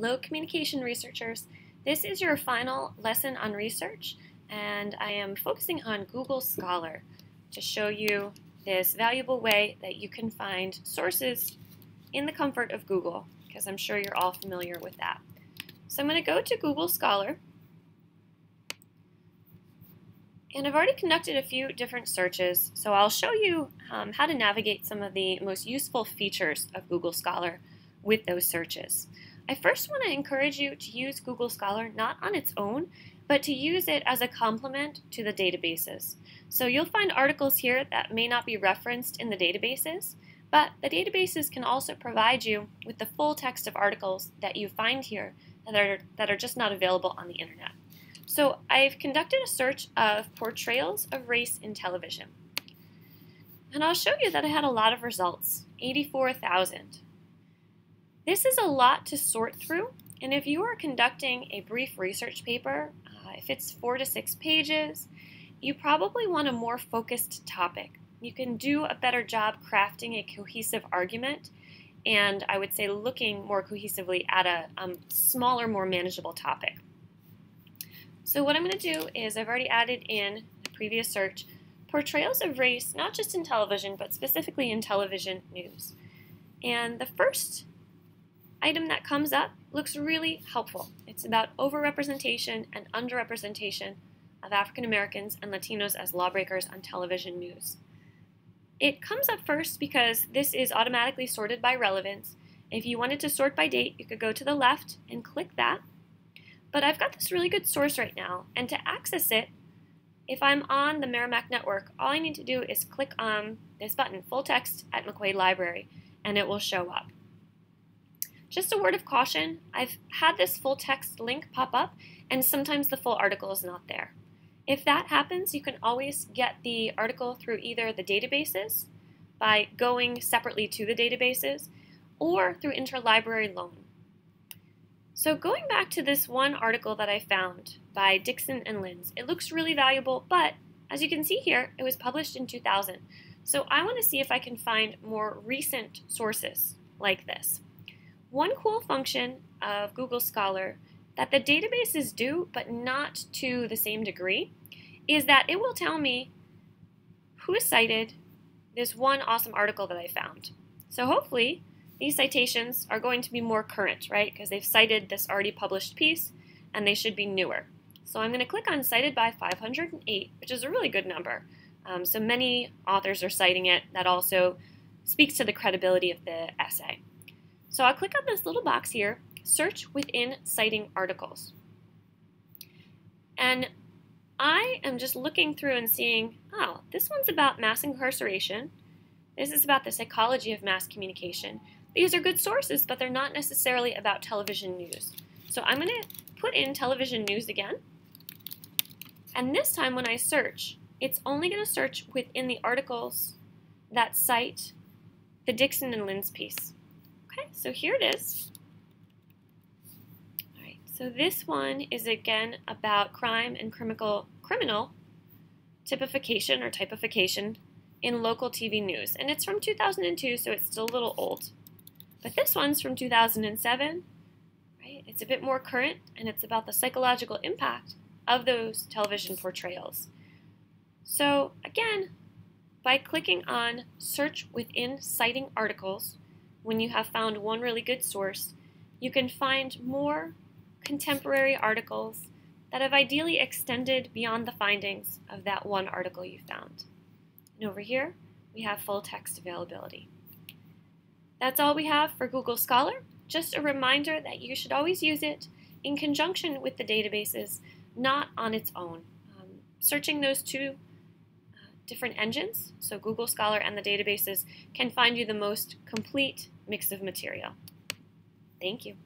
Hello, communication researchers. This is your final lesson on research, and I am focusing on Google Scholar to show you this valuable way that you can find sources in the comfort of Google, because I'm sure you're all familiar with that. So I'm going to go to Google Scholar, and I've already conducted a few different searches, so I'll show you how to navigate some of the most useful features of Google Scholar with those searches. I first want to encourage you to use Google Scholar not on its own, but to use it as a complement to the databases. So you'll find articles here that may not be referenced in the databases, but the databases can also provide you with the full text of articles that you find here that are just not available on the internet. So I've conducted a search of portrayals of race in television. And I'll show you that I had a lot of results, 84,000. This is a lot to sort through, and if you are conducting a brief research paper, if it's 4 to 6 pages, you probably want a more focused topic. You can do a better job crafting a cohesive argument, and I would say looking more cohesively at a smaller, more manageable topic. So what I'm going to do is I've already added in the previous search portrayals of race, not just in television, but specifically in television news. And the first item that comes up looks really helpful. It's about overrepresentation and underrepresentation of African Americans and Latinos as lawbreakers on television news. It comes up first because this is automatically sorted by relevance. If you wanted to sort by date, you could go to the left and click that. But I've got this really good source right now, and to access it, if I'm on the Merrimack Network, all I need to do is click on this button, Full Text at McQuaid Library, and it will show up. Just a word of caution, I've had this full text link pop up, and sometimes the full article is not there. If that happens, you can always get the article through either the databases by going separately to the databases or through interlibrary loan. So going back to this one article that I found by Dixon and Linz, it looks really valuable, but as you can see here, it was published in 2000. So I want to see if I can find more recent sources like this. One cool function of Google Scholar that the databases do, but not to the same degree, is that it will tell me who cited this one awesome article that I found. So hopefully these citations are going to be more current, right? Because they've cited this already published piece, and they should be newer. So I'm going to click on Cited by 508, which is a really good number. So many authors are citing it. That also speaks to the credibility of the essay. So I'll click on this little box here, Search within Citing Articles. And I am just looking through and seeing, oh, this one's about mass incarceration. This is about the psychology of mass communication. These are good sources, but they're not necessarily about television news. So I'm going to put in television news again. And this time when I search, it's only going to search within the articles that cite the Dixon and Linz piece. Okay, so here it is. All right, so this one is again about crime and criminal typification or typification in local TV news. And it's from 2002, so it's still a little old. But this one's from 2007, right? It's a bit more current, and it's about the psychological impact of those television portrayals. So again, by clicking on Search within Citing Articles, when you have found one really good source, you can find more contemporary articles that have ideally extended beyond the findings of that one article you found. And over here, we have full text availability. That's all we have for Google Scholar. Just a reminder that you should always use it in conjunction with the databases, not on its own. Searching those two different engines, so Google Scholar and the databases, can find you the most complete mix of material. Thank you.